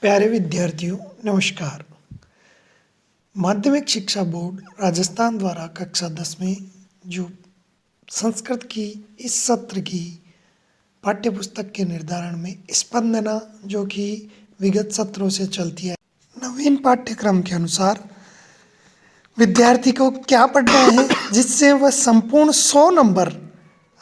प्यारे विद्यार्थियों नमस्कार। माध्यमिक शिक्षा बोर्ड राजस्थान द्वारा कक्षा 10 में जो संस्कृत की इस सत्र की पाठ्यपुस्तक के निर्धारण में स्पंदना जो कि विगत सत्रों से चलती है, नवीन पाठ्यक्रम के अनुसार विद्यार्थी को क्या पढ़ना है जिससे वह संपूर्ण 100 नंबर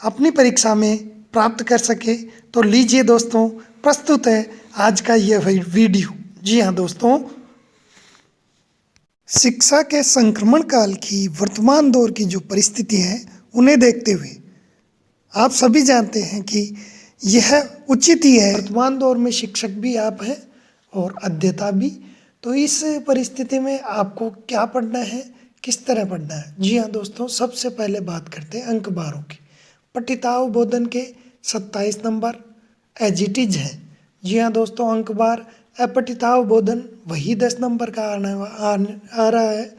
अपनी परीक्षा में प्राप्त कर सके। तो लीजिए दोस्तों, प्रस्तुत है आज का यह वीडियो। जी हाँ दोस्तों, शिक्षा के संक्रमण काल की वर्तमान दौर की जो परिस्थिति है उन्हें देखते हुए आप सभी जानते हैं कि यह उचित ही है। वर्तमान दौर में शिक्षक भी आप हैं और अध्येता भी। तो इस परिस्थिति में आपको क्या पढ़ना है, किस तरह पढ़ना है। जी हाँ दोस्तों, सबसे पहले बात करते हैं अंक बारों की। पठितावबोधन के 27 नंबर एज इट इज है। जी हाँ दोस्तों, अंक बार अपठितावबोधन वही 10 नंबर का आ रहा है।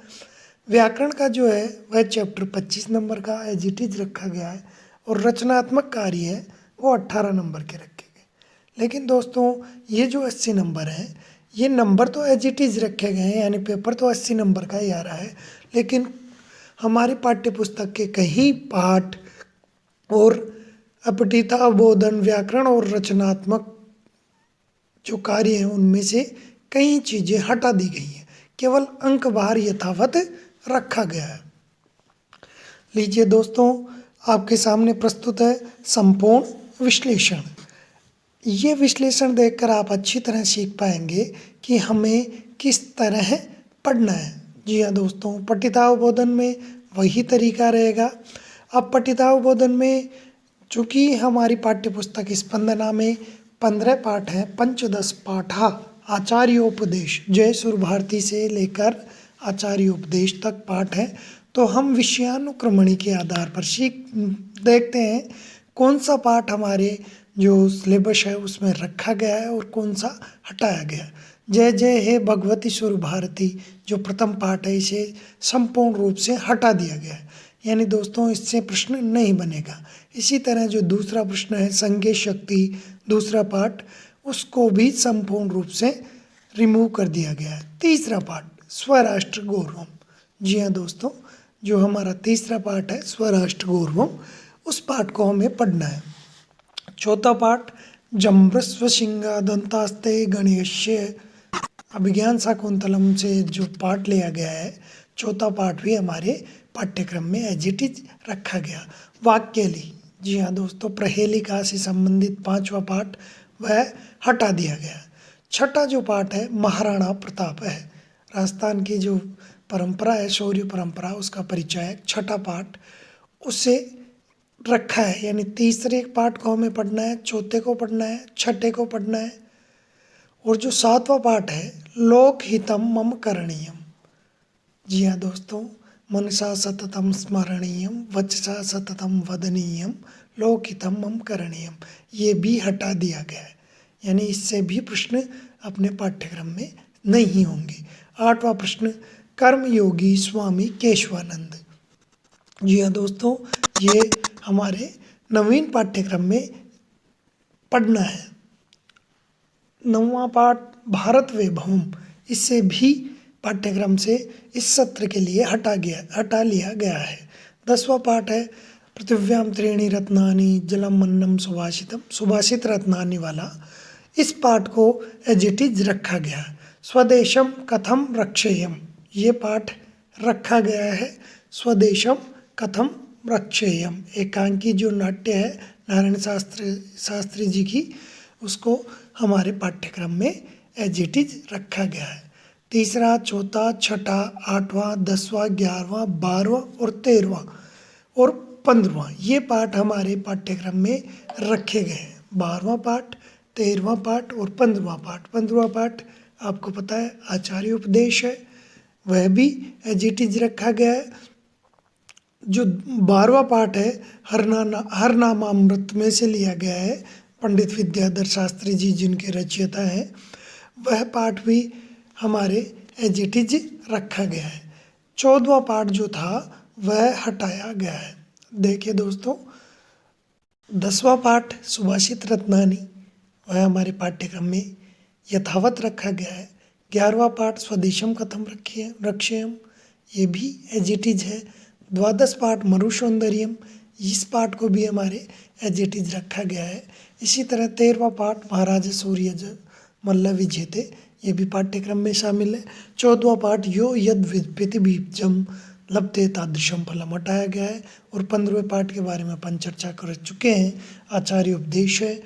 व्याकरण का जो है वह चैप्टर 25 नंबर का एज इट इज रखा गया है और रचनात्मक कार्य है वो 18 नंबर के रखे गए। लेकिन दोस्तों, ये जो 80 नंबर हैं, ये नंबर तो एज इट इज रखे गए हैं, यानी पेपर तो 80 नंबर का ही आ रहा है। लेकिन हमारी पाठ्यपुस्तक के कई पाठ और अपठितावबोधन, व्याकरण और रचनात्मक जो कार्य हैं उनमें से कई चीज़ें हटा दी गई हैं, केवल अंक बार यथावत रखा गया है। लीजिए दोस्तों, आपके सामने प्रस्तुत है संपूर्ण विश्लेषण। ये विश्लेषण देखकर आप अच्छी तरह सीख पाएंगे कि हमें किस तरह पढ़ना है। जी हाँ दोस्तों, पठितावबोधन में वही तरीका रहेगा। अब पठितावबोधन में चूँकि हमारी पाठ्यपुस्तक स्पंदना में 15 पाठ हैं, पंचदश पाठा आचार्योपदेश, जय सुर भारती से लेकर आचार्योपदेश तक पाठ हैं। तो हम विषयानुक्रमणी के आधार पर देखते हैं कौन सा पाठ हमारे जो सिलेबस है उसमें रखा गया है और कौन सा हटाया गया। जय जय हे भगवती सुर भारती जो प्रथम पाठ है, इसे संपूर्ण रूप से हटा दिया गया है, यानी दोस्तों इससे प्रश्न नहीं बनेगा। इसी तरह जो दूसरा प्रश्न है संज्ञेय शक्ति, दूसरा पाठ, उसको भी संपूर्ण रूप से रिमूव कर दिया गया है। तीसरा पाठ स्वराष्ट्र गौरवम। जी हाँ दोस्तों, जो हमारा तीसरा पाठ है स्वराष्ट्र गौरवम, उस पाठ को हमें पढ़ना है। चौथा पाठ जम्बस्व सिंहादंतास्ते गणेश्य अभिज्ञान शाकुंतलम से जो पाठ लिया गया है, चौथा पाठ भी हमारे पाठ्यक्रम में एज इट इज रखा गया। वाक्यली, जी हाँ दोस्तों, प्रहेलिका से संबंधित 5वां पाठ वह हटा दिया गया। छठा जो पाठ है महाराणा प्रताप है, राजस्थान की जो परंपरा है, शौर्य परंपरा, उसका परिचय है। छठा पाठ उसे रखा है, यानी तीसरे पाठ को हमें पढ़ना है, चौथे को पढ़ना है, छठे को पढ़ना है। और जो 7वां पाठ है लोकहितम मम करणीयम। जी हाँ दोस्तों, मनसा सततम स्मरणीयम वचसा सततम वदनीयम लोकहितम मम करणीयम, ये भी हटा दिया गया है, यानी इससे भी प्रश्न अपने पाठ्यक्रम में नहीं होंगे। 8वां प्रश्न कर्मयोगी स्वामी केशवानंद। जी हाँ दोस्तों, ये हमारे नवीन पाठ्यक्रम में पढ़ना है। 9वां पाठ भारत वैभवम, इससे भी पाठ्यक्रम से इस सत्र के लिए हटा लिया गया है। 10वां पाठ है पृथिव्याम त्रीणि रत्नानि जलम अन्नम सुभाषितम, सुभाषित रत्नानि वाला, इस पाठ को एज इट इज रखा गया। स्वदेशम कथम रक्षेयम, ये पाठ रखा गया है। स्वदेशम कथम रक्षेयम एकांकी जो नाट्य है नारायण शास्त्री जी की, उसको हमारे पाठ्यक्रम में एज इट इज रखा गया है। तीसरा, चौथा, छठा, 8वां, 10वां, 11वां, 12वां और 13वां और 15वां, ये पाठ हमारे पाठ्यक्रम में रखे गए हैं। 12वां पाठ, 13वां पाठ और 15वां पाठ। 15वां पाठ आपको पता है आचार्य उपदेश है, वह भी एज इट इज रखा गया है। जो 12वां पाठ है हरनामामृत में से लिया गया है, पंडित विद्याधर शास्त्री जी जिनके रचयिता हैं, वह पाठ भी हमारे एज इट इज रखा गया है। 14वां पाठ जो था वह हटाया गया है। देखिए दोस्तों, 10वां पाठ सुभाषित रत्नानि, वह हमारे पाठ्यक्रम में यथावत रखा गया है। 11वां पाठ स्वदेशम कथम रक्षेयम, ये भी एज इट इज है। 12वां पाठ मरुसौंदर्यम, इस पाठ को भी हमारे एज इट इज रखा गया है। इसी तरह 13वां पाठ महाराजा सूर्य मल्ल विजेते, ये भी पाठ्यक्रम में शामिल है। 14वां पाठ यो यद विद्युतिबीजम लभते तादृशम फलम हटाया गया है। और 15वें पाठ के बारे में अपन चर्चा कर चुके हैं। आचार्य उपदेश है,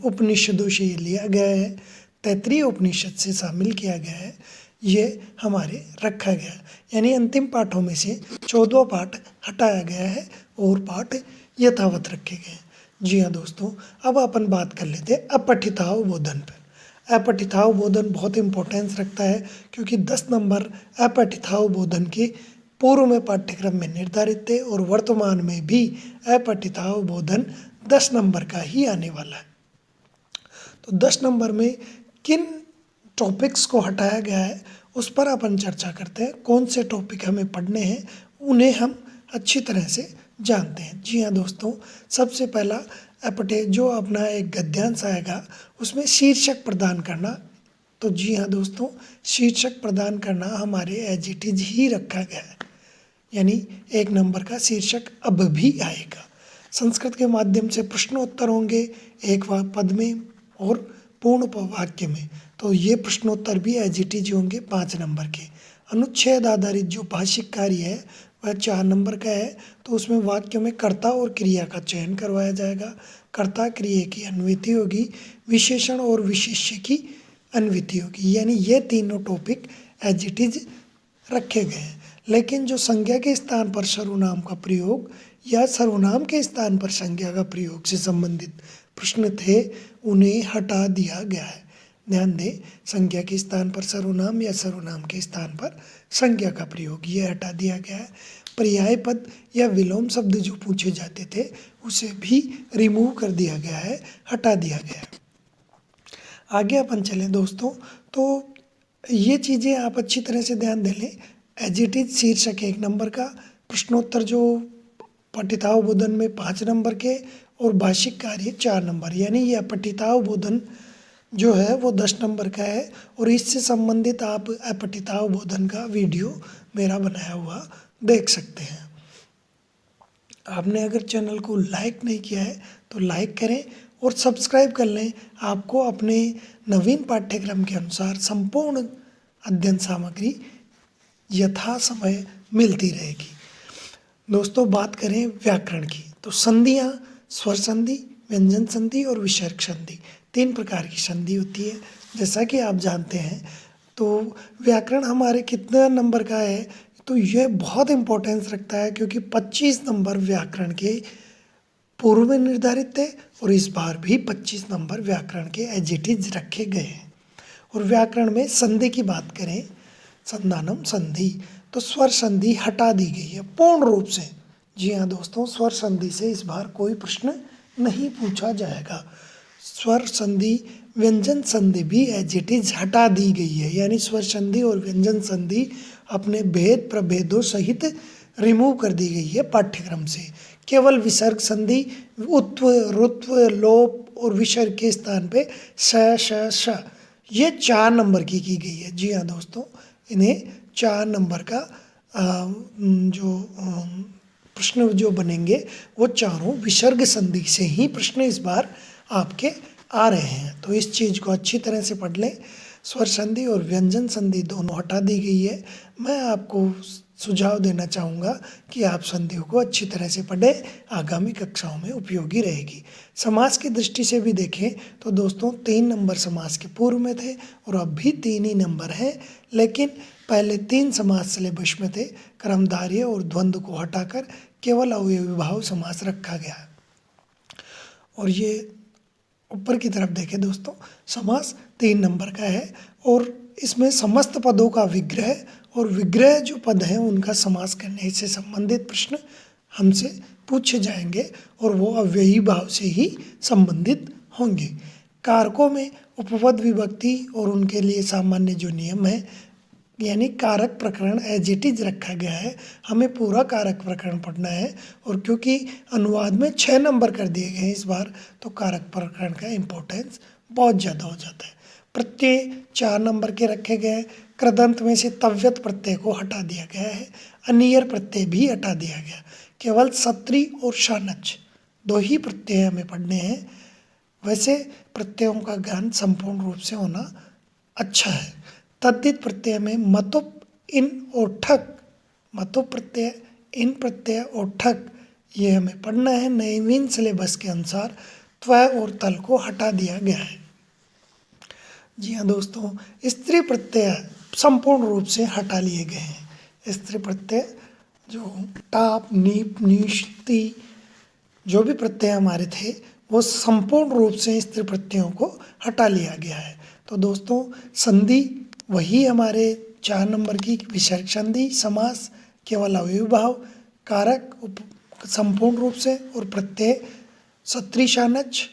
उपनिषदों से ये लिया गया है, तैत्तिरीय उपनिषद से शामिल किया गया है, ये हमारे रखा गया है। यानी अंतिम पाठों में से 14वां पाठ हटाया गया है और पाठ यथावत रखे गए हैं। जी हाँ दोस्तों, अब अपन बात कर लेते हैं अपठिताव बोधन पर। अपठिताव बोधन बहुत इंपॉर्टेंस रखता है क्योंकि 10 नंबर अपठिताव बोधन के पूर्व में पाठ्यक्रम में निर्धारित थे और वर्तमान में भी अपठिताव बोधन 10 नंबर का ही आने वाला है। तो 10 नंबर में किन टॉपिक्स को हटाया गया है उस पर अपन चर्चा करते हैं। कौन से टॉपिक हमें पढ़ने हैं उन्हें हम अच्छी तरह से जानते हैं। जी हाँ दोस्तों, सबसे पहला जो अपना एक गद्यांश आएगा उसमें शीर्षक प्रदान करना। तो जी हाँ दोस्तों, शीर्षक प्रदान करना हमारे एज इट इज ही रखा गया है, यानी 1 नंबर का शीर्षक अब भी आएगा। संस्कृत के माध्यम से प्रश्नोत्तर होंगे एक पद में और पूर्ण वाक्य में, तो ये प्रश्नोत्तर भी एज इट इज होंगे 5 नंबर के। अनुच्छेद आधारित जो भाषिक कार्य है वह 4 नंबर का है, तो उसमें वाक्य में कर्ता और क्रिया का चयन करवाया जाएगा। कर्ता क्रिया की अन्विति होगी, विशेषण और विशेष्य की अन्विति होगी, यानी ये तीनों टॉपिक एज इट इज रखे गए हैं। लेकिन जो संज्ञा के स्थान पर सर्वनाम का प्रयोग या सर्वनाम के स्थान पर संज्ञा का प्रयोग से संबंधित प्रश्न थे उन्हें हटा दिया गया है। ध्यान दें, संज्ञा के स्थान पर सर्वनाम या सर्वनाम के स्थान पर संज्ञा का प्रयोग ये हटा दिया गया है। पर्याय पद या विलोम शब्द जो पूछे जाते थे उसे भी रिमूव कर दिया गया है, हटा दिया गया है। आगे अपन चलें दोस्तों, तो ये चीज़ें आप अच्छी तरह से ध्यान दे लें। एज इट इज शीर्षक 1 नंबर का, प्रश्नोत्तर जो पठिताव बोधन में 5 नंबर के और भाषिक कार्य 4 नंबर, यानी ये अपठिताव बोधन जो है वो 10 नंबर का है। और इससे संबंधित आप अपठिताव बोधन का वीडियो मेरा बनाया हुआ देख सकते हैं। आपने अगर चैनल को लाइक नहीं किया है तो लाइक करें और सब्सक्राइब कर लें। आपको अपने नवीन पाठ्यक्रम के अनुसार संपूर्ण अध्ययन सामग्री यथा समय मिलती रहेगी। दोस्तों, बात करें व्याकरण की, तो संधियाँ स्वर संधि, व्यंजन संधि और विसर्ग संधि 3 प्रकार की संधि होती है। जैसा कि आप जानते हैं, तो व्याकरण हमारे कितना नंबर का है, तो यह बहुत इम्पोर्टेंस रखता है क्योंकि 25 नंबर व्याकरण के पूर्व में निर्धारित थे और इस बार भी 25 नंबर व्याकरण के एज इट इज रखे गए हैं। और व्याकरण में संधि की बात करें, संधानम संधि, तो स्वर संधि हटा दी गई है पूर्ण रूप से। जी हाँ दोस्तों, स्वर संधि से इस बार कोई प्रश्न नहीं पूछा जाएगा। स्वर संधि, व्यंजन संधि भी एज इट इज हटा दी गई है, यानी स्वर संधि और व्यंजन संधि अपने भेद प्रभेदों सहित रिमूव कर दी गई है पाठ्यक्रम से। केवल विसर्ग संधि उत्व, रुत्व, लोप और विसर्ग के स्थान पे श ये 4 नंबर की गई है। जी हाँ दोस्तों, इन्हें 4 नंबर का जो प्रश्न जो बनेंगे वो चारों विसर्ग संधि से ही प्रश्न इस बार आपके आ रहे हैं। तो इस चीज़ को अच्छी तरह से पढ़ लें। स्वर संधि और व्यंजन संधि दोनों हटा दी गई है। मैं आपको सुझाव देना चाहूँगा कि आप संधियों को अच्छी तरह से पढ़ें, आगामी कक्षाओं में उपयोगी रहेगी। समास की दृष्टि से भी देखें तो दोस्तों 3 नंबर समास के पूर्व में थे और अब भी 3 ही नंबर हैं, लेकिन पहले 3 समास सिलेबस में थे। कर्मधारय और द्वंद्व को हटाकर केवल अवयवी भाव समास रखा गया। और ये ऊपर की तरफ देखें दोस्तों, समास 3 नंबर का है और इसमें समस्त पदों का विग्रह और विग्रह जो पद हैं उनका समास करने से संबंधित प्रश्न हमसे पूछे जाएंगे और वो अव्ययी भाव से ही संबंधित होंगे। कारकों में उपपद विभक्ति और उनके लिए सामान्य जो नियम है, यानी कारक प्रकरण एज इट इज रखा गया है। हमें पूरा कारक प्रकरण पढ़ना है और क्योंकि अनुवाद में 6 नंबर कर दिए गए हैं इस बार, तो कारक प्रकरण का इम्पोर्टेंस बहुत ज़्यादा हो जाता है। प्रत्यय 4 नंबर के रखे गए हैं। कृदंत में से तव्यत प्रत्यय को हटा दिया गया है। अनियर प्रत्यय भी हटा दिया गया। केवल सत्री और शानच 2 ही प्रत्यय हमें पढ़ने हैं। वैसे प्रत्ययों का ज्ञान संपूर्ण रूप से होना अच्छा है। तद्धित प्रत्यय में मतुप, इन और ठक, मतुप प्रत्यय, इन प्रत्यय और ठक ये हमें पढ़ना है। नवीन सिलेबस के अनुसार त्व और तल को हटा दिया गया है। जी हाँ दोस्तों, स्त्री प्रत्यय संपूर्ण रूप से हटा लिए गए हैं। स्त्री प्रत्यय जो टाप, नीप, नीश, ती जो भी प्रत्यय हमारे थे वो संपूर्ण रूप से स्त्री प्रत्ययों को हटा लिया गया है। तो दोस्तों संधि वही हमारे 4 नंबर की विसर्ग संधि, समास केवल अव्ययीभाव, कारक संपूर्ण रूप से और प्रत्यय सत्री, शानच,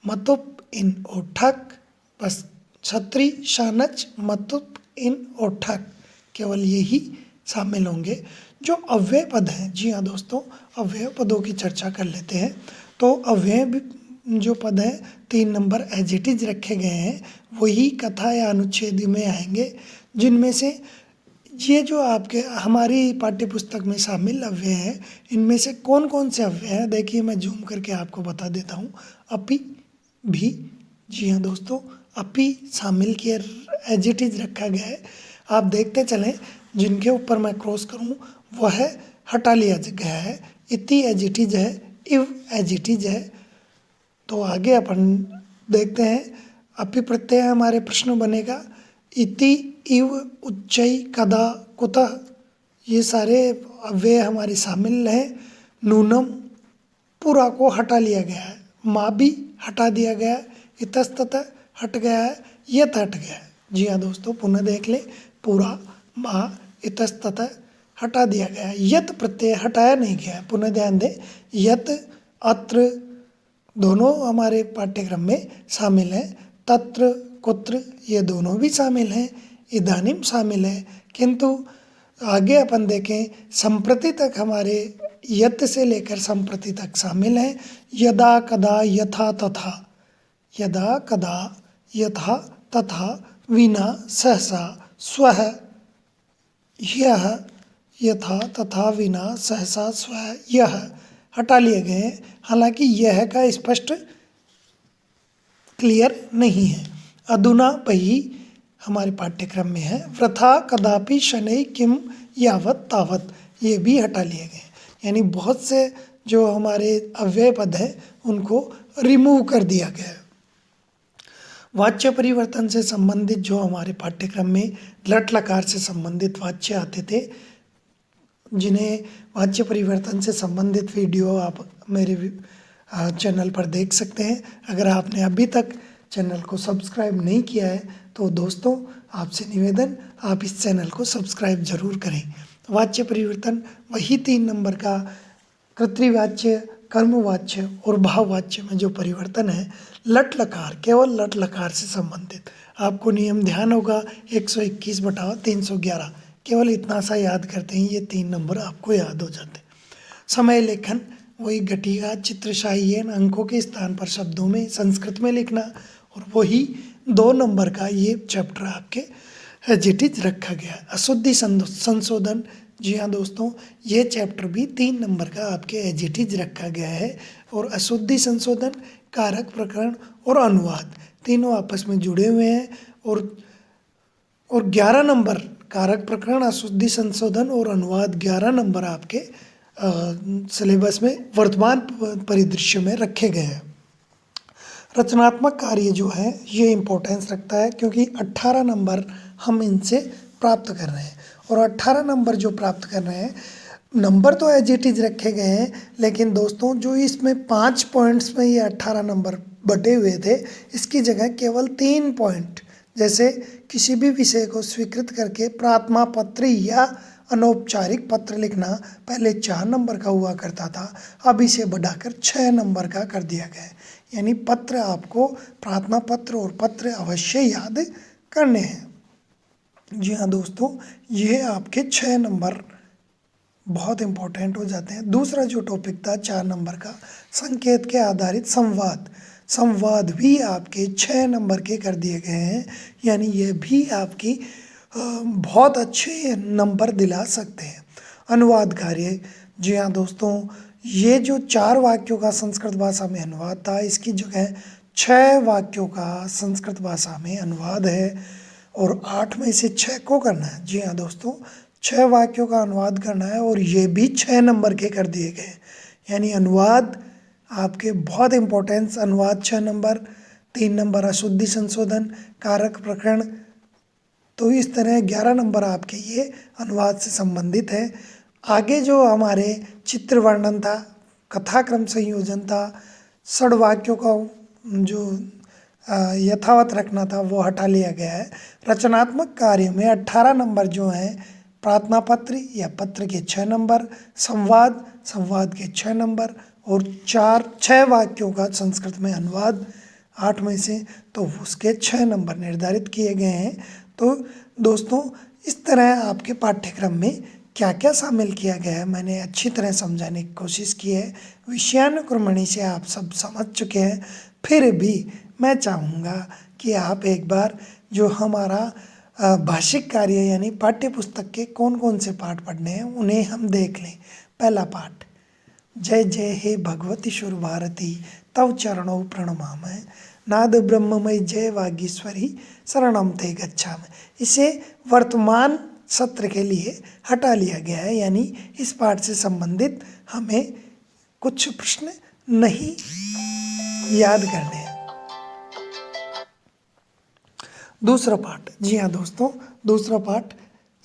मतुप, इन और ठक। बस छत्री, शानच, मतुप, इन और ठक केवल यही शामिल होंगे जो अव्यय पद हैं। जी हाँ दोस्तों, अव्यय पदों की चर्चा कर लेते हैं। तो अव्यय जो पद हैं 3 नंबर एज इट इज रखे गए हैं, वही कथा या अनुच्छेद में आएंगे, जिनमें से ये जो आपके हमारी पाठ्य पुस्तक में शामिल अव्यय हैं, इनमें से कौन कौन से अव्यय हैं देखिए, मैं जूम करके आपको बता देता हूँ। अपि भी, जी हाँ दोस्तों, अपि शामिल किया, एज इट इज रखा गया है। आप देखते चलें, जिनके ऊपर मैं क्रॉस करूँ वह हटा लिया गया है। इति एज इट इज है, इव एज इट इज है। तो आगे अपन देखते हैं। अपि प्रत्यय हमारे प्रश्न बनेगा इति, इव, उच्चई, कदा, कुतः ये सारे अव्यय हमारे शामिल हैं। नूनम पूरा को हटा लिया गया है। माँ भी हटा दिया गया है। इतस्ततः हट गया है। यत हट गया है। जी हाँ दोस्तों, पुनः देख ले, पूरा, माँ, इतस्ततः हटा दिया गया है। यत प्रत्यय हटाया नहीं गया है। पुनः ध्यान दें, यत, अत्र दोनों हमारे पाठ्यक्रम में शामिल हैं। तत्र, कुत्र ये दोनों भी शामिल हैं। इदानीम शामिल है, किंतु आगे अपन देखें संप्रति तक हमारे यत से लेकर संप्रति तक शामिल हैं। यदा, कदा, यथा, तथा, यदा, कदा, यथा, तथा, विना, सहसा, स्वः, यह, यथा, तथा, विना, सहसा, स्वः, यह हटा लिए गए हैं। हालांकि यह का स्पष्ट क्लियर नहीं है। अधुना पही हमारे पाठ्यक्रम में है। वृथा, कदापि, शनै, किम, यावत, तावत ये भी हटा लिए गए। यानी बहुत से जो हमारे अव्यय पद हैं उनको रिमूव कर दिया गया है। वाच्य परिवर्तन से संबंधित जो हमारे पाठ्यक्रम में लट लकार से संबंधित वाच्य आते थे, जिन्हें वाच्य परिवर्तन से संबंधित वीडियो आप मेरे चैनल पर देख सकते हैं। अगर आपने अभी तक चैनल को सब्सक्राइब नहीं किया है तो दोस्तों आपसे निवेदन, आप इस चैनल को सब्सक्राइब जरूर करें। वाच्य परिवर्तन वही 3 नंबर का कर्तृवाच्य, कर्मवाच्य और भाववाच्य में जो परिवर्तन है, लट लकार, केवल लट लकार से संबंधित। आपको नियम ध्यान होगा 121/311, केवल इतना सा याद करते हैं, ये 3 नंबर आपको याद हो जाते हैं। समय लेखन वही घटिका, चित्रशाही, अंकों के स्थान पर शब्दों में संस्कृत में लिखना, और वही 2 नंबर का ये चैप्टर आपके एज इट इज रखा गया। अशुद्धि संशोधन, जी हाँ दोस्तों, ये चैप्टर भी 3 नंबर का आपके एज इट इज रखा गया है। और अशुद्धि संशोधन, कारक प्रकरण और अनुवाद तीनों आपस में जुड़े हुए हैं। और 11 नंबर कारक प्रकरण, अशुद्धि संशोधन और अनुवाद 11 नंबर आपके सिलेबस में वर्तमान परिदृश्य में रखे गए हैं। रचनात्मक कार्य जो है ये इम्पोर्टेंस रखता है, क्योंकि 18 नंबर हम इनसे प्राप्त कर रहे हैं। और 18 नंबर जो प्राप्त कर रहे हैं, नंबर तो एज इट इज रखे गए हैं, लेकिन दोस्तों जो इसमें 5 पॉइंट्स में ये 18 नंबर बटे हुए थे, इसकी जगह केवल 3 पॉइंट, जैसे किसी भी विषय को स्वीकृत करके प्रार्थना पत्र या अनौपचारिक पत्र लिखना पहले 4 नंबर का हुआ करता था, अब इसे बढ़ाकर 6 नंबर का कर दिया गया है। यानी पत्र आपको, प्रार्थना पत्र और पत्र अवश्य याद करने हैं। जी हाँ दोस्तों, ये आपके 6 नंबर बहुत इम्पोर्टेंट हो जाते हैं। दूसरा जो टॉपिक था 4 नंबर का, संकेत के आधारित संवाद। संवाद भी आपके 6 नंबर के कर दिए गए हैं, यानी ये भी आपकी बहुत अच्छे नंबर दिला सकते हैं। अनुवाद कार्य, जी हाँ दोस्तों, ये जो 4 वाक्यों का संस्कृत भाषा में अनुवाद था, इसकी जगह 6 वाक्यों का संस्कृत भाषा में अनुवाद है और 8 में से 6 को करना है। जी हाँ दोस्तों, 6 वाक्यों का अनुवाद करना है और ये भी 6 नंबर के कर दिए गए, यानी अनुवाद आपके बहुत इम्पोर्टेंस। अनुवाद 6 नंबर, 3 नंबर अशुद्धि संशोधन, कारक प्रकरण, तो इस तरह 11 नंबर आपके ये अनुवाद से संबंधित है। आगे जो हमारे चित्र वर्णन था, कथाक्रम संयोजन था, षड वाक्यों का जो यथावत रखना था वो हटा लिया गया है। रचनात्मक कार्य में 18 नंबर जो हैं, प्रार्थना पत्र या पत्र के 6 नंबर, संवाद के 6 नंबर और 6 वाक्यों का संस्कृत में अनुवाद 8 में से, तो उसके 6 नंबर निर्धारित किए गए हैं। तो दोस्तों, इस तरह आपके पाठ्यक्रम में क्या क्या शामिल किया गया है मैंने अच्छी तरह समझाने की कोशिश की है। विषयानुक्रमणी से आप सब समझ चुके हैं, फिर भी मैं चाहूँगा कि आप एक बार जो हमारा भाषिक कार्य यानी पाठ्य पुस्तक के कौन कौन से पाठ पढ़ने हैं उन्हें हम देख लें। पहला पाठ, जय जय हे भगवती सुर भारती तव चरणों प्रणमामि, नाद ब्रह्ममय जय वागीश्वरी शरणम ते गच्छामि। इसे वर्तमान सत्र के लिए हटा लिया गया है, यानी इस पाठ से संबंधित हमें कुछ प्रश्न नहीं याद करने हैं। दूसरा पाठ, जी हाँ दोस्तों, दूसरा पाठ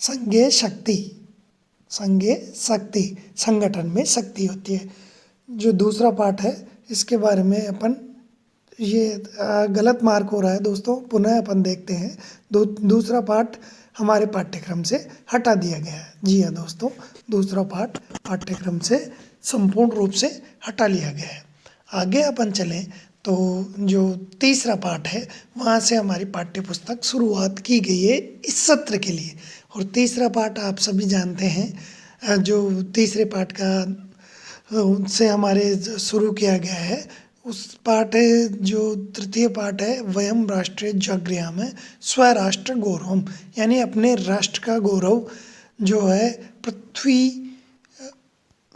संज्ञेय शक्ति। संज्ञेय शक्ति, संगठन में शक्ति होती है। जो दूसरा पाठ है इसके बारे में अपन ये गलत मार्क हो रहा है दोस्तों, पुनः अपन देखते हैं। दूसरा पाठ हमारे पाठ्यक्रम से हटा दिया गया है। जी हाँ दोस्तों, दूसरा पाठ पाठ्यक्रम से संपूर्ण रूप से हटा लिया गया है। आगे अपन चलें तो जो तीसरा पाठ है वहाँ से हमारी पाठ्य पुस्तक शुरुआत की गई है इस सत्र के लिए। और तीसरा पाठ आप सभी जानते हैं, जो तीसरे पाठ का उनसे हमारे शुरू किया गया है, उस पाठ जो तृतीय पाठ है, वयम राष्ट्रे जगृह्णामि स्वराष्ट्र गौरवम, यानी अपने राष्ट्र का गौरव जो है पृथ्वी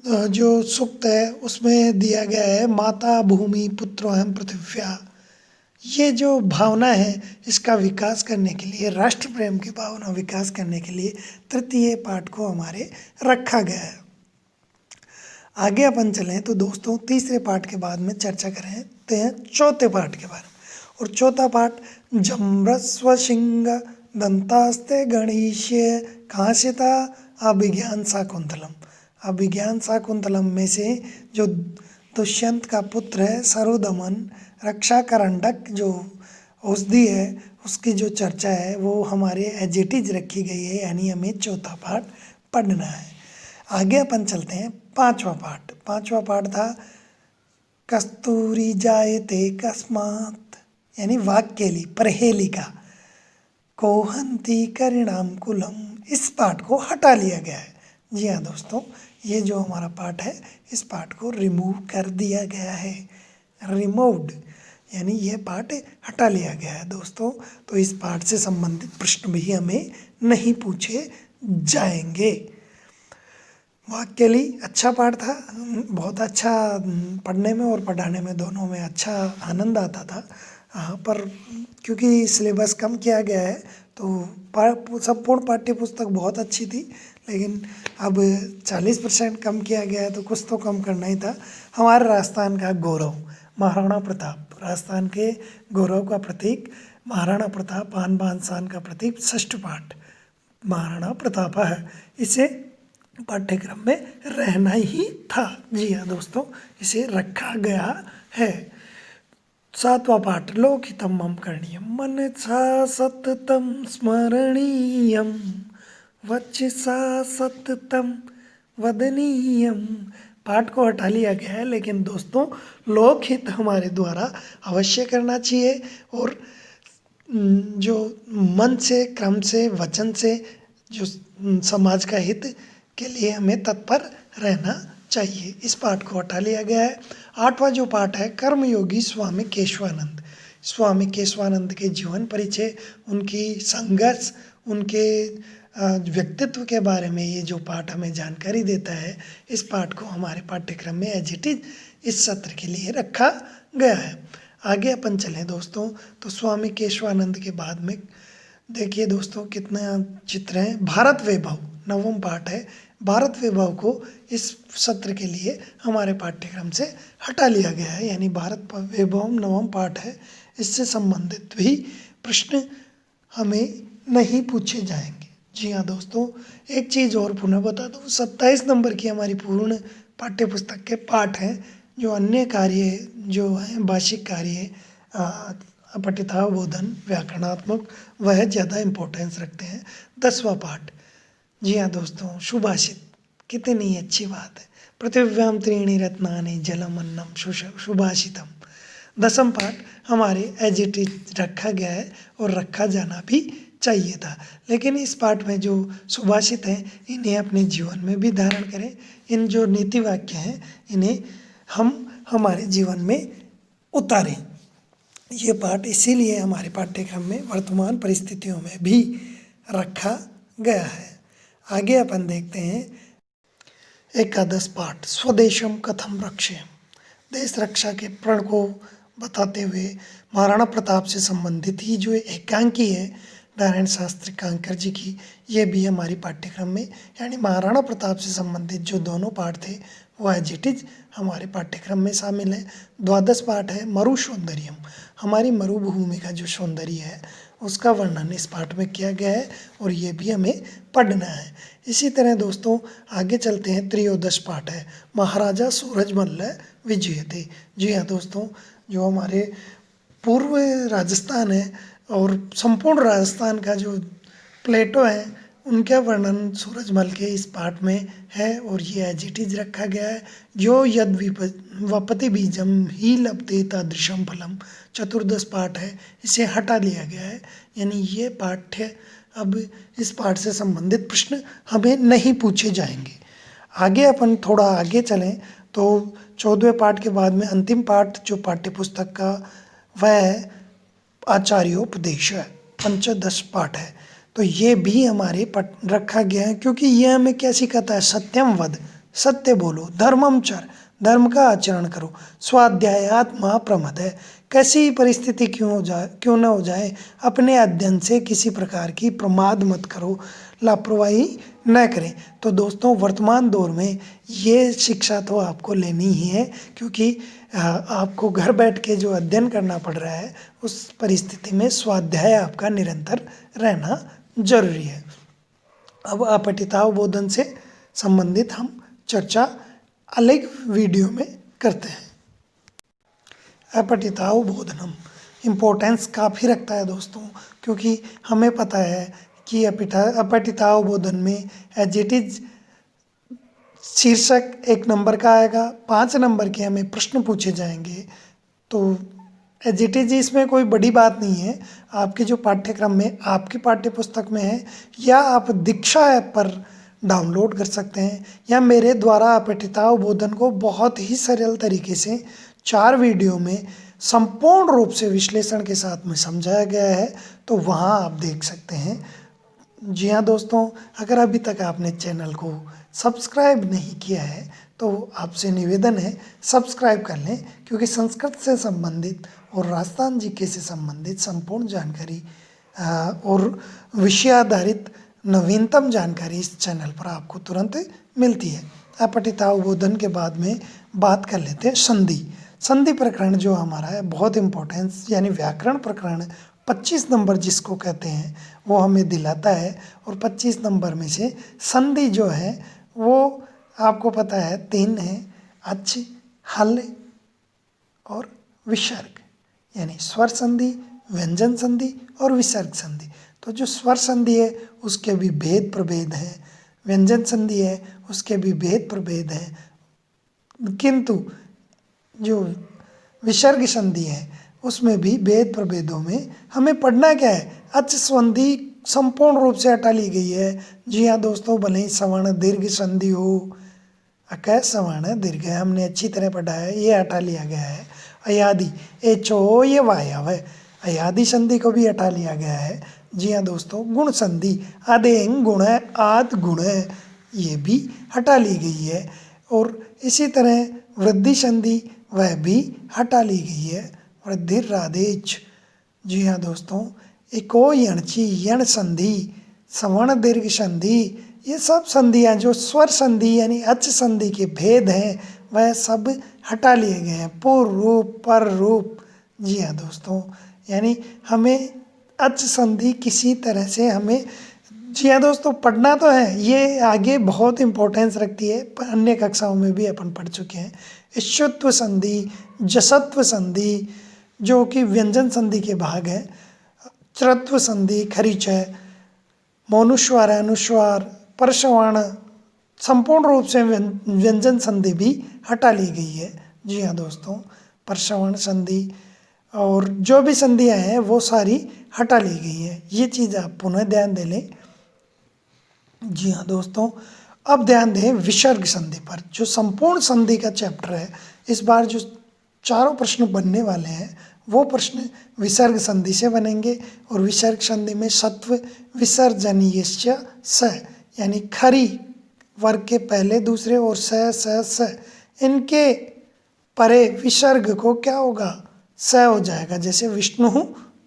जो सूक्त है उसमें दिया गया है, माता भूमि पुत्रोहम पृथिव्या। ये जो भावना है इसका विकास करने के लिए, राष्ट्र प्रेम की भावना विकास करने के लिए तृतीय पाठ को हमारे रखा गया है। आगे अपन चलें तो दोस्तों, तीसरे पाठ के बाद में चर्चा करते हैं चौथे पाठ के बारे में। और चौथा पाठ, जम्रस्व सिंह दंतास्ते गणेश्य कांस्यता अभिज्ञान शाकुंतलम। अभिज्ञान शाकुंतलम में से जो दुष्यंत का पुत्र है सरोदमन, रक्षा करंडक जो औषधि है उसकी जो चर्चा है वो हमारे एजेटिज रखी गई है, यानी हमें चौथा पाठ पढ़ना है। आगे अपन चलते हैं पांचवा पाठ। पांचवा पाठ था कस्तूरी जायते कस्मात्, यानी वाक्यली परहेलिका कोहंती करिणाम कुलम। इस पाठ को हटा लिया गया है। जी हाँ दोस्तों, ये जो हमारा पाठ है इस पाठ को रिमूव कर दिया गया है, रिमूव्ड, यानी ये पाठ हटा लिया गया है दोस्तों। तो इस पाठ से संबंधित प्रश्न भी हमें नहीं पूछे जाएंगे। वाक्यली अच्छा पाठ था, बहुत अच्छा पढ़ने में और पढ़ाने में दोनों में अच्छा आनंद आता था। पर क्योंकि सिलेबस कम किया गया है तो संपूर्ण पाठ्य पुस्तक बहुत अच्छी थी, लेकिन अब 40% कम किया गया है तो कुछ तो कम करना ही था। हमारे राजस्थान का गौरव महाराणा प्रताप, राजस्थान के गौरव का प्रतीक महाराणा प्रताप, आन बान शान का प्रतीक, षष्ठ पाठ महाराणा प्रताप है। इसे पाठ्यक्रम में रहना ही था। जी हाँ दोस्तों, इसे रखा गया है। सातवां पाठ, लोकहितं मम करणीयं मनसा सततं स्मरणीयं वचसा सततं वदनीयं। पाठ को हटा लिया गया है, लेकिन दोस्तों लोकहित हमारे द्वारा अवश्य करना चाहिए और जो मन से, क्रम से, वचन से जो समाज का हित के लिए हमें तत्पर रहना चाहिए। इस पाठ को हटा लिया गया है। 8वां जो पाठ है कर्मयोगी स्वामी केशवानंद। स्वामी केशवानंद के जीवन परिचय, उनकी संघर्ष, उनके व्यक्तित्व के बारे में ये जो पाठ हमें जानकारी देता है, इस पाठ को हमारे पाठ्यक्रम में एज इट इज इस सत्र के लिए रखा गया है। आगे अपन चलें दोस्तों, तो स्वामी केशवानंद के बाद में देखिए दोस्तों कितना चित्र हैं। भारत वैभव 9वां पाठ है। भारत वैभव को इस सत्र के लिए हमारे पाठ्यक्रम से हटा लिया गया है, यानी भारत वैभव 9वां पाठ है, इससे संबंधित भी प्रश्न हमें नहीं पूछे जाएंगे। जी हाँ दोस्तों, एक चीज़ और पुनः बता दूँ, 27 नंबर की हमारी पूर्ण पाठ्य पुस्तक के पाठ हैं। जो अन्य कार्य जो हैं, भाषिक कार्य, पठितावबोधन, व्याकरणात्मक, वह ज़्यादा इम्पोर्टेंस रखते हैं। 10वां पाठ, जी हाँ दोस्तों, सुभाषित, कितनी अच्छी बात है। पृथिव्याम त्रीणि रत्नानि जलम अन्नम सुभाषितम। 10वां पाठ हमारे एज इट इज रखा गया है और रखा जाना भी चाहिए था। लेकिन इस पाठ में जो सुभाषित हैं, इन्हें अपने जीवन में भी धारण करें। इन जो नीति वाक्य हैं, इन्हें हम हमारे जीवन में उतारें। ये पाठ इसीलिए हमारे पाठ्यक्रम में वर्तमान परिस्थितियों में भी रखा गया है। आगे अपन देखते हैं 11 पाठ, स्वदेशम कथम रक्षेम। देश रक्षा के प्रण को बताते हुए महाराणा प्रताप से संबंधित ही जो एकांकी है नारायण शास्त्री कांकर जी की, ये भी हमारी पाठ्यक्रम में, यानी महाराणा प्रताप से संबंधित जो दोनों पाठ थे वो एज इट इज हमारे पाठ्यक्रम में शामिल है। 12 पाठ है मरु सौंदर्यम। हमारी मरुभूमि का जो सौंदर्य है उसका वर्णन इस पाठ में किया गया है और ये भी हमें पढ़ना है। इसी तरह दोस्तों आगे चलते हैं। 13 पाठ है महाराजा सूरजमल विजयते। जी हाँ दोस्तों, जो हमारे पूर्व राजस्थान है और संपूर्ण राजस्थान का जो प्लेटो है, उनका वर्णन सूरजमल के इस पाठ में है और ये एज इट इज रखा गया है। जो यद वपति बीजम ही लभते तादृशम फलम। 14 पाठ है, इसे हटा लिया गया है, यानी ये पाठ्य अब इस पाठ से संबंधित प्रश्न हमें नहीं पूछे जाएंगे। आगे अपन थोड़ा आगे चलें तो 14वें पाठ के बाद में अंतिम पाठ जो पाठ्य पुस्तक का वह है आचार्योपदेश है। 15 पाठ है, तो ये भी हमारे रखा गया है, क्योंकि ये हमें क्या सिखाता है, सत्यम वद, सत्य बोलो, धर्मम चर, धर्म का आचरण करो, स्वाध्यायात् महाप्रमद है, कैसी परिस्थिति क्यों न हो जाए, अपने अध्ययन से किसी प्रकार की प्रमाद मत करो, लापरवाही न करें। तो दोस्तों वर्तमान दौर में ये शिक्षा तो आपको लेनी ही है, क्योंकि आपको घर बैठ के जो अध्ययन करना पड़ रहा है उस परिस्थिति में स्वाध्याय आपका निरंतर रहना जरूरी है। अब अपठितावबोधन से संबंधित हम चर्चा अलग वीडियो में करते हैं। अपठितावबोधनम इम्पोर्टेंस काफ़ी रखता है दोस्तों, क्योंकि हमें पता है कि अपठितावबोधन में एज इट इज शीर्षक 1 नंबर का आएगा, 5 नंबर के हमें प्रश्न पूछे जाएंगे। तो एज इट इज इसमें कोई बड़ी बात नहीं है। आपके जो पाठ्यक्रम में आपकी पाठ्य पुस्तक में है, या आप दीक्षा ऐप पर डाउनलोड कर सकते हैं, या मेरे द्वारा अपठितावबोधन को बहुत ही सरल तरीके से 4 वीडियो में संपूर्ण रूप से विश्लेषण के साथ में समझाया गया है, तो वहाँ आप देख सकते हैं। जी हाँ दोस्तों, अगर अभी तक आपने चैनल को सब्सक्राइब नहीं किया है तो आपसे निवेदन है सब्सक्राइब कर लें, क्योंकि संस्कृत से संबंधित और राजस्थान जीके से संबंधित संपूर्ण जानकारी और विषय आधारित नवीनतम जानकारी इस चैनल पर आपको तुरंत मिलती है। अपठितावबोधन के बाद में बात कर लेते हैं संधि। संधि प्रकरण जो हमारा है बहुत इम्पोर्टेंस, यानी व्याकरण प्रकरण 25 नंबर जिसको कहते हैं वो हमें दिलाता है। और 25 नंबर में से संधि जो है वो आपको पता है 3 है, अच्छ, हल और विसर्ग, यानी स्वर संधि, व्यंजन संधि और विसर्ग संधि। तो जो स्वर संधि है उसके भी भेद प्रभेद हैं, व्यंजन संधि है उसके भी भेद प्रभेद हैं, किंतु जो विसर्ग संधि है उसमें भी भेद प्रभेदों में हमें पढ़ना क्या है, अच्छ संधि संपूर्ण रूप से हटा ली गई है। जी हाँ दोस्तों, भले ही सवर्ण दीर्घ संधि हो, अकय सवर्ण दीर्घ हमने अच्छी तरह पढ़ा है, ये हटा लिया गया है। अयादि एचो ये वायव है, अयादि संधि को भी हटा लिया गया है। जी हाँ दोस्तों, गुण संधि आदेंग गुण है, आद गुण है, ये भी हटा ली गई है। और इसी तरह वृद्धि संधि वह भी हटा ली गई है, वृद्धि राधेच। जी हाँ दोस्तों, इको यणची यण संधि, सवर्ण दीर्घ संधि, ये सब संधियाँ जो स्वर संधि यानी अच संधि के भेद हैं वह सब हटा लिए गए हैं। पूर्व रूप, पर रूप। जी हाँ दोस्तों, यानी हमें अच संधि किसी तरह से हमें, जी हाँ दोस्तों, पढ़ना तो है, ये आगे बहुत इंपॉर्टेंस रखती है, पर अन्य कक्षाओं में भी अपन पढ़ चुके हैं। ईश्वत्व संधि, जसत्व संधि जो कि व्यंजन संधि के भाग है, चरत्व संधि खरीच है, मौनुस्वार अनुस्वार, परसवर्ण, संपूर्ण रूप से व्यंजन संधि भी हटा ली गई है। जी हाँ दोस्तों, परसवर्ण संधि और जो भी संधियाँ हैं वो सारी हटा ली गई है। ये चीज़ आप पुनः ध्यान दे लें। जी हाँ दोस्तों, अब ध्यान दें विसर्ग संधि पर, जो संपूर्ण संधि का चैप्टर है। इस बार जो चारों प्रश्न बनने वाले हैं वो प्रश्न विसर्ग संधि से बनेंगे। और विसर्ग संधि में सत्व विसर्जनीयस्य स, यानी खरी वर्ग के पहले दूसरे और स इनके परे विसर्ग को क्या होगा, स हो जाएगा। जैसे विष्णु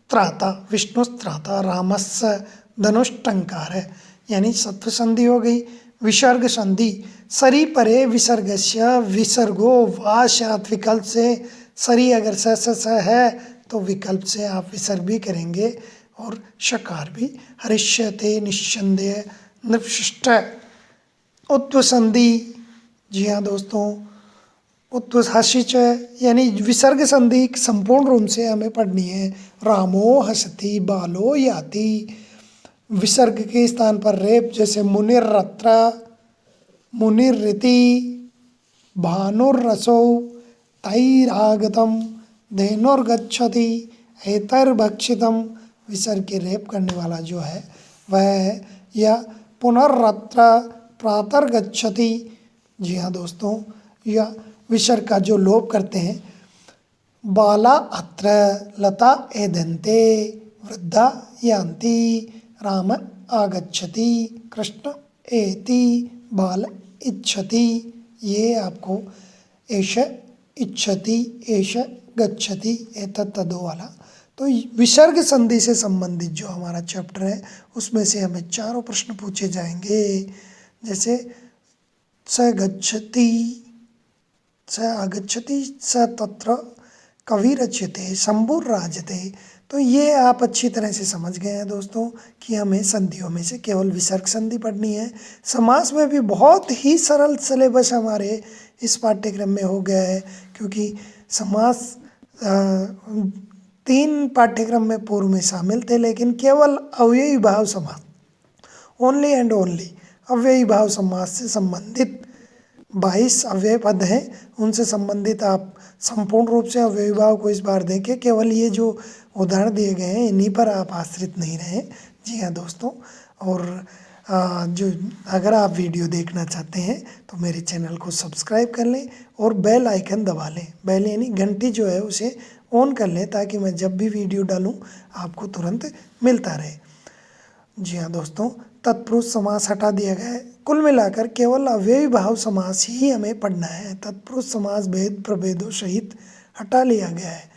त्राता, विष्णु त्राता, रामस्य धनुष्टंकार है, यानी सत्व संधि हो गई। विसर्ग संधि सरी परे विसर्गस्य विसर्गो वाशात, विकल्प से सरी अगर स है तो विकल्प से आप विसर्ग भी करेंगे और शकार भी। हरिष्यते निस्संदेह नृपशिष्ट। उत्व संधि, जी हाँ दोस्तों, उत्व हसिच यानी विसर्ग संधि संपूर्ण रूप से हमें पढ़नी है। रामो हसति बालो याति, विसर्ग के स्थान पर रेप, जैसे मुनिर्रत्र, मुनिर्रिति, भानुर्रसौ, तैरागतम, धेनुर्गच्छति, एतैर्भक्षितम, विसर्ग के रेप करने वाला जो है वह है। या पुनर्रत्र प्रातर्गच्छति, जी हाँ दोस्तों, या विसर्ग का जो लोप करते हैं। बाला अत्र लता एदन्ते, वृद्धा यान्ति, राम आगच्छति, कृष्ण एति, बाल इच्छति। ये आपको एष इच्छति, एष गच्छति, एतत् तदो वाला। तो विसर्ग संधि से संबंधित जो हमारा चैप्टर है उसमें से हमें चारों प्रश्न पूछे जाएंगे। जैसे स गच्छति, स आगच्छति, स तत्र कविरच्यते, शंभुर्राजते। तो ये आप अच्छी तरह से समझ गए हैं दोस्तों कि हमें संधियों में से केवल विसर्ग संधि पढ़नी है। समास में भी बहुत ही सरल सिलेबस हमारे इस पाठ्यक्रम में हो गया है, क्योंकि समास 3 पाठ्यक्रम में पूर्व में शामिल थे, लेकिन केवल अव्ययी भाव समास, ओनली एंड ओनली अव्ययी भाव समास से संबंधित 22 अव्यय पद हैं, उनसे संबंधित आप संपूर्ण रूप से अव्ययी भाव को इस बार देखें। केवल ये जो उदाहरण दिए गए हैं इन्हीं पर आप आश्रित नहीं रहें। जी हाँ दोस्तों, और जो अगर आप वीडियो देखना चाहते हैं तो मेरे चैनल को सब्सक्राइब कर लें और बेल आइकन दबा लें। बेल यानी घंटी जो है उसे ऑन कर लें, ताकि मैं जब भी वीडियो डालूं आपको तुरंत मिलता रहे। जी हाँ दोस्तों, तत्पुरुष समास हटा दिया गया है। कुल मिलाकर केवल अव्ययी भाव समास ही हमें पढ़ना है। तत्पुरुष समास भेद प्रभेदों सहित हटा लिया गया है।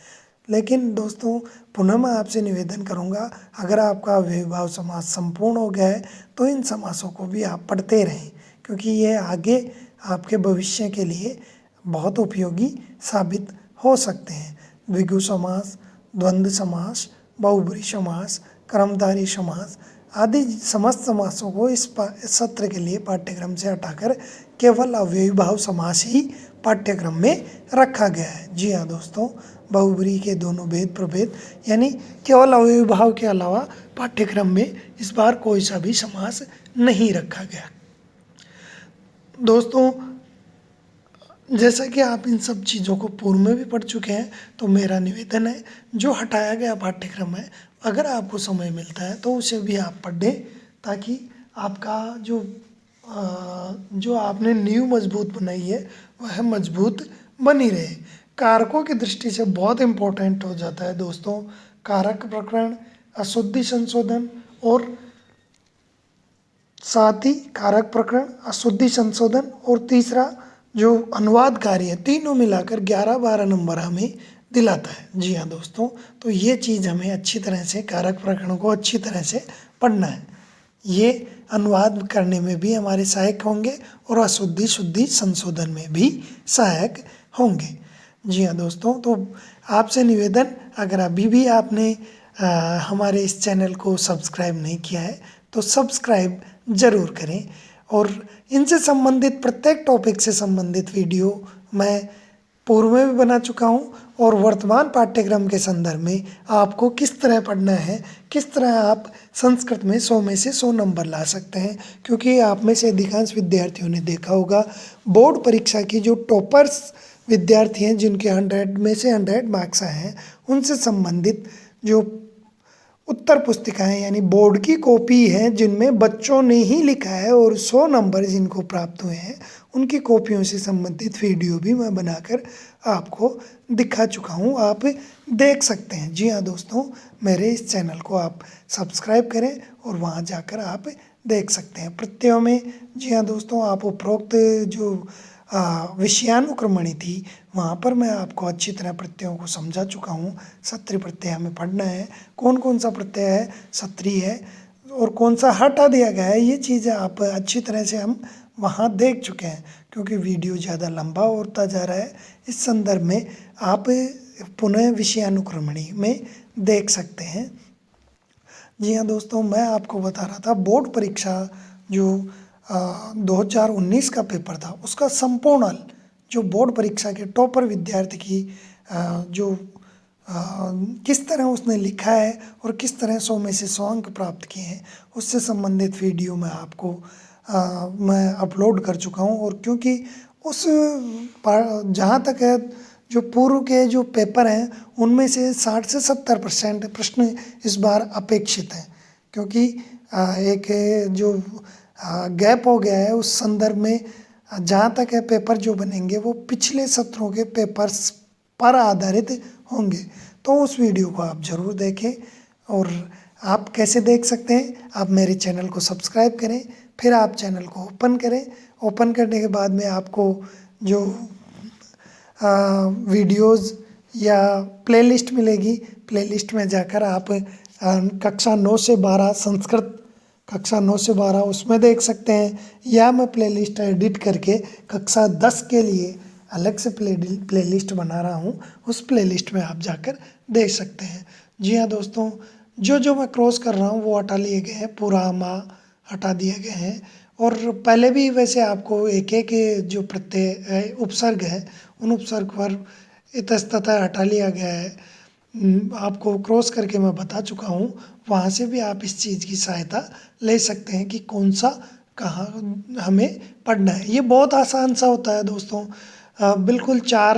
लेकिन दोस्तों पुनः मैं आपसे निवेदन करूंगा, अगर आपका अव्ययी भाव समास संपूर्ण हो गया है तो इन समासों को भी आप पढ़ते रहें, क्योंकि ये आगे आपके भविष्य के लिए बहुत उपयोगी साबित हो सकते हैं। द्विगु समास, द्वंद्व समास, बहुब्रीहि समास, कर्मधारय समास आदि समस्त समासों को इस सत्र के लिए पाठ्यक्रम से हटाकर केवल अव्ययी भाव समास ही पाठ्यक्रम में रखा गया है। जी हाँ दोस्तों, बहुब्रीहि के दोनों भेद प्रभेद यानी केवल अव्ययी भाव के अलावा पाठ्यक्रम में इस बार कोई सा भी समास नहीं रखा गया। दोस्तों जैसा कि आप इन सब चीज़ों को पूर्व में भी पढ़ चुके हैं, तो मेरा निवेदन है जो हटाया गया पाठ्यक्रम है, अगर आपको समय मिलता है तो उसे भी आप पढ़ें, ताकि आपका जो जो आपने नींव मजबूत बनाई है वह मजबूत बनी रहे। कारकों की दृष्टि से बहुत इम्पोर्टेंट हो जाता है दोस्तों कारक प्रकरण, अशुद्धि संशोधन और साथ ही कारक प्रकरण, अशुद्धि संशोधन और तीसरा जो अनुवाद कार्य है, तीनों मिलाकर 11-12 नंबर हमें दिलाता है। जी हाँ दोस्तों, तो ये चीज़ हमें अच्छी तरह से कारक प्रकरणों को अच्छी तरह से पढ़ना है। ये अनुवाद करने में भी हमारे सहायक होंगे और अशुद्धि शुद्धि संशोधन में भी सहायक होंगे। जी हाँ दोस्तों, तो आपसे निवेदन, अगर अभी भी आपने हमारे इस चैनल को सब्सक्राइब नहीं किया है तो सब्सक्राइब ज़रूर करें। और इनसे संबंधित प्रत्येक टॉपिक से संबंधित वीडियो मैं पूर्व में भी बना चुका हूँ और वर्तमान पाठ्यक्रम के संदर्भ में आपको किस तरह पढ़ना है, किस तरह आप संस्कृत में 100 में से 100 नंबर ला सकते हैं। क्योंकि आप में से अधिकांश विद्यार्थियों ने देखा होगा बोर्ड परीक्षा की जो टॉपर्स विद्यार्थी हैं जिनके 100 में से 100 मार्क्स आए हैं, उनसे संबंधित जो उत्तर पुस्तिकाएं यानी बोर्ड की कॉपी हैं जिनमें बच्चों ने ही लिखा है और 100 नंबर जिनको प्राप्त हुए हैं, उनकी कॉपियों से संबंधित वीडियो भी मैं बनाकर आपको दिखा चुका हूँ, आप देख सकते हैं। जी हाँ दोस्तों, मेरे इस चैनल को आप सब्सक्राइब करें और वहाँ जाकर आप देख सकते हैं। प्रत्ययों में जी हाँ दोस्तों, आप उपरोक्त जो विषयानुक्रमणी थी वहाँ पर मैं आपको अच्छी तरह प्रत्ययों को समझा चुका हूँ। सत्रि प्रत्यय हमें पढ़ना है, कौन कौन सा प्रत्यय है सत्रि है और कौन सा हटा दिया गया है, ये चीज़ें आप अच्छी तरह से हम वहाँ देख चुके हैं। क्योंकि वीडियो ज़्यादा लंबा होता जा रहा है, इस संदर्भ में आप पुनः विषयानुक्रमणी में देख सकते हैं। जी हाँ दोस्तों, मैं आपको बता रहा था बोर्ड परीक्षा जो 2019 का पेपर था उसका संपूर्ण जो बोर्ड परीक्षा के टॉपर विद्यार्थी की जो किस तरह उसने लिखा है और किस तरह 100 में से 100 अंक प्राप्त किए हैं, उससे संबंधित वीडियो मैं आपको मैं अपलोड कर चुका हूँ। और क्योंकि उस जहाँ तक है जो पूर्व के जो पेपर हैं उनमें से 60 से 70% प्रश्न इस बार अपेक्षित हैं। क्योंकि एक जो गैप हो गया है उस संदर्भ में जहाँ तक है पेपर जो बनेंगे वो पिछले सत्रों के पेपर्स पर आधारित होंगे। तो उस वीडियो को आप ज़रूर देखें। और आप कैसे देख सकते हैं, आप मेरे चैनल को सब्सक्राइब करें, फिर आप चैनल को ओपन करें। ओपन करने के बाद में आपको जो वीडियोज़ या प्लेलिस्ट मिलेगी, प्लेलिस्ट में जाकर आप कक्षा 9 से 12 संस्कृत कक्षा 9 से 12 उसमें देख सकते हैं, या मैं प्लेलिस्ट एडिट करके कक्षा 10 के लिए अलग से प्लेलिस्ट बना रहा हूँ, उस प्लेलिस्ट में आप जाकर देख सकते हैं। जी हाँ दोस्तों, जो मैं क्रॉस कर रहा हूँ वो हटा लिए गए हैं, पूरा माँ हटा दिए गए हैं। और पहले भी वैसे आपको एक एक जो प्रत्यय उपसर्ग है उन उपसर्ग पर इतस्ततः हटा लिया गया है। आपको क्रॉस करके मैं बता चुका हूँ, वहाँ से भी आप इस चीज़ की सहायता ले सकते हैं कि कौन सा कहाँ हमें पढ़ना है। ये बहुत आसान सा होता है दोस्तों, बिल्कुल 4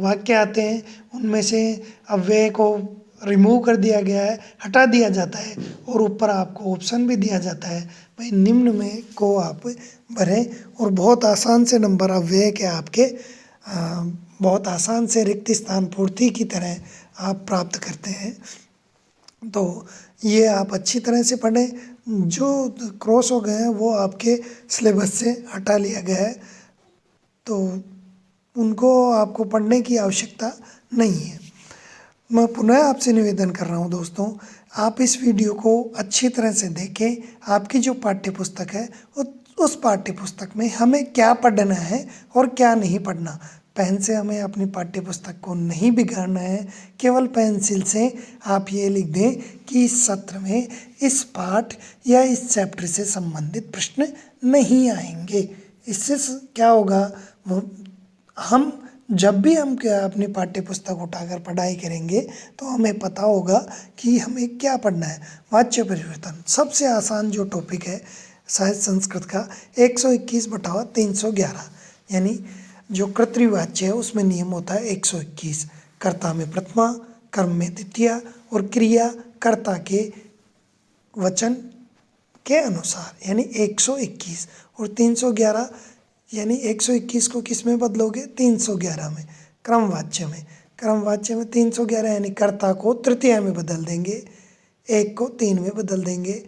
वाक्य आते हैं, उनमें से अव्यय को रिमूव कर दिया गया है, हटा दिया जाता है और ऊपर आपको ऑप्शन भी दिया जाता है भाई निम्न में को आप भरें। और बहुत आसान से नंबर अव्यय के आपके बहुत आसान से रिक्त स्थान पूर्ति की तरह आप प्राप्त करते हैं। तो ये आप अच्छी तरह से पढ़ें। जो क्रॉस हो गए हैं वो आपके सिलेबस से हटा लिया गया है, तो उनको आपको पढ़ने की आवश्यकता नहीं है। मैं पुनः आपसे निवेदन कर रहा हूँ दोस्तों, आप इस वीडियो को अच्छी तरह से देखें। आपकी जो पाठ्य पुस्तक है उस पाठ्य पुस्तक में हमें क्या पढ़ना है और क्या नहीं पढ़ना। पेन से हमें अपनी पाठ्य पुस्तक को नहीं बिगाड़ना है, केवल पेंसिल से आप ये लिख दें कि इस सत्र में इस पाठ या इस चैप्टर से संबंधित प्रश्न नहीं आएंगे। इससे क्या होगा, वो हम जब भी हम क्या अपनी पाठ्य पुस्तक उठाकर पढ़ाई करेंगे तो हमें पता होगा कि हमें क्या पढ़ना है। वाच्य परिवर्तन सबसे आसान जो टॉपिक है साहित्य संस्कृत का 121/311, यानी जो कर्तृवाच्य है उसमें नियम होता है 121। कर्ता में प्रथमा, कर्म में द्वितीया और क्रिया कर्ता के वचन के अनुसार यानी 121 और 311 यानी 121 को किस में बदलोगे 311 में क्रमवाच्य में। क्रमवाच्य में 311 यानी कर्ता को तृतीया में बदल देंगे, 1 को 3 में बदल देंगे,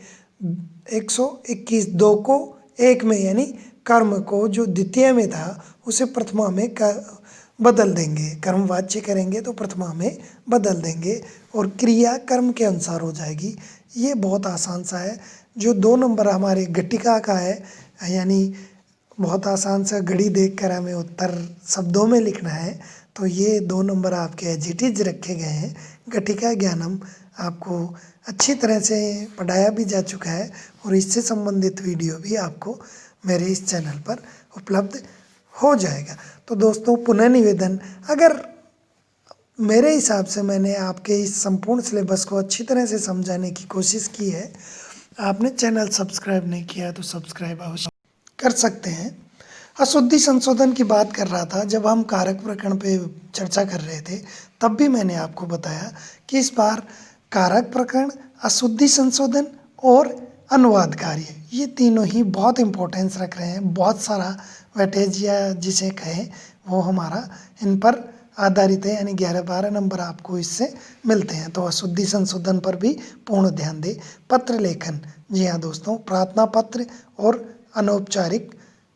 121 2 को 1 में यानी कर्म को जो द्वितीय में था उसे प्रथमा में बदल देंगे। कर्मवाच्य करेंगे तो प्रथमा में बदल देंगे और क्रिया कर्म के अनुसार हो जाएगी। ये बहुत आसान सा है। जो 2 नंबर हमारे घटिका का है यानी बहुत आसान सा घड़ी देखकर हमें उत्तर शब्दों में लिखना है, तो ये 2 नंबर आपके एज इट इज रखे गए हैं। घटिका ज्ञानम आपको अच्छी तरह से पढ़ाया भी जा चुका है और इससे संबंधित वीडियो भी आपको मेरे इस चैनल पर उपलब्ध हो जाएगा। तो दोस्तों पुनः निवेदन, अगर मेरे हिसाब से मैंने आपके इस संपूर्ण सिलेबस को अच्छी तरह से समझाने की कोशिश की है, आपने चैनल सब्सक्राइब नहीं किया है तो सब्सक्राइब अवश्य कर सकते हैं। अशुद्धि संशोधन की बात कर रहा था, जब हम कारक प्रकरण पे चर्चा कर रहे थे तब भी मैंने आपको बताया कि इस बार कारक प्रकरण, अशुद्धि संशोधन और अनुवाद कार्य, ये तीनों ही बहुत इम्पोर्टेंस रख रहे हैं। बहुत सारा वेटेज या जिसे कहें वो हमारा इन पर आधारित है, यानी 11-12 नंबर आपको इससे मिलते हैं। तो अशुद्धि संशोधन पर भी पूर्ण ध्यान दें। पत्र लेखन, जी हाँ दोस्तों, प्रार्थना पत्र और अनौपचारिक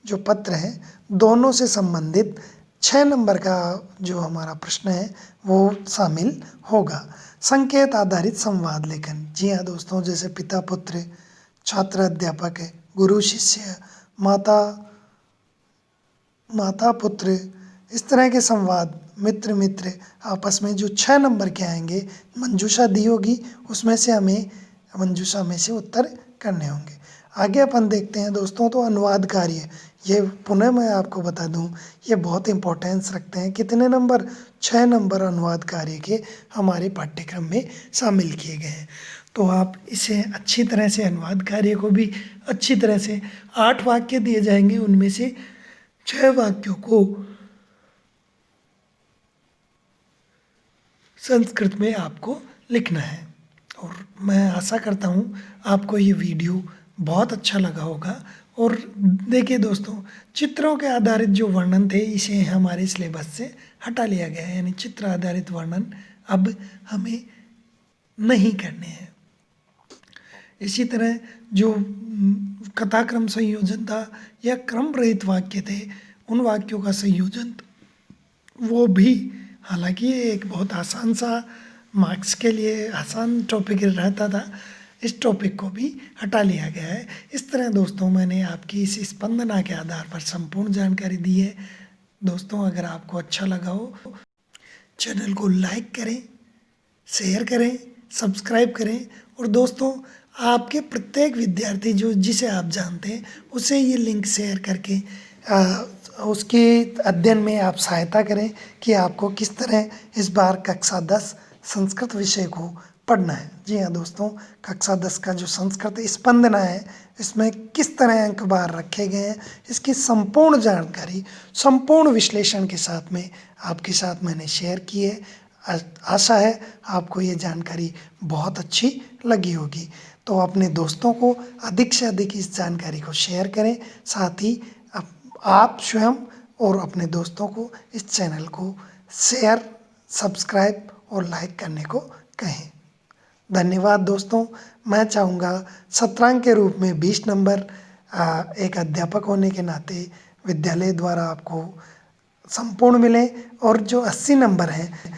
जो पत्र हैं दोनों से संबंधित 6 नंबर का जो हमारा प्रश्न है वो शामिल होगा। संकेत आधारित संवाद लेखन, जी हाँ दोस्तों, जैसे पिता पुत्र, छात्र अध्यापक, गुरु शिष्य, माता पुत्र, इस तरह के संवाद, मित्र मित्र आपस में जो 6 नंबर के आएंगे, मंजूषा दी होगी उसमें से हमें मंजूषा में से उत्तर करने होंगे। आगे अपन देखते हैं दोस्तों, तो अनुवाद कार्य, ये पुनः मैं आपको बता दूं ये बहुत इम्पोर्टेंस रखते हैं। कितने नंबर? 6 नंबर अनुवाद कार्य के हमारे पाठ्यक्रम में शामिल किए गए हैं। तो आप इसे अच्छी तरह से अनुवाद कार्य को भी अच्छी तरह से 8 वाक्य दिए जाएंगे, उनमें से 6 वाक्यों को संस्कृत में आपको लिखना है। और मैं आशा करता हूँ आपको ये वीडियो बहुत अच्छा लगा होगा। और देखिए दोस्तों, चित्रों के आधारित जो वर्णन थे इसे हमारे सिलेबस से हटा लिया गया है, यानी चित्र आधारित वर्णन अब हमें नहीं करने हैं। इसी तरह जो कथाक्रम संयोजन था या क्रम रहित वाक्य थे, उन वाक्यों का संयोजन वो भी, हालांकि ये एक बहुत आसान सा मार्क्स के लिए आसान टॉपिक रहता था, इस टॉपिक को भी हटा लिया गया है। इस तरह दोस्तों मैंने आपकी इस स्पंदना के आधार पर संपूर्ण जानकारी दी है। दोस्तों अगर आपको अच्छा लगा हो चैनल को लाइक करें, शेयर करें, सब्सक्राइब करें और दोस्तों आपके प्रत्येक विद्यार्थी जो जिसे आप जानते हैं उसे ये लिंक शेयर करके उसके अध्ययन में आप सहायता करें कि आपको किस तरह इस बार कक्षा 10 संस्कृत विषय को पढ़ना है। जी हाँ दोस्तों, कक्षा 10 का जो संस्कृत स्पंदना है इसमें किस तरह अंक बार रखे गए हैं, इसकी संपूर्ण जानकारी संपूर्ण विश्लेषण के साथ में आपके साथ मैंने शेयर की है। आशा है आपको ये जानकारी बहुत अच्छी लगी होगी। तो अपने दोस्तों को अधिक से अधिक इस जानकारी को शेयर करें, साथ ही आप स्वयं और अपने दोस्तों को इस चैनल को शेयर, सब्सक्राइब और लाइक करने को कहें। धन्यवाद दोस्तों। मैं चाहूँगा शतरंग के रूप में 20 नंबर एक अध्यापक होने के नाते विद्यालय द्वारा आपको संपूर्ण मिले और जो 80 नंबर हैं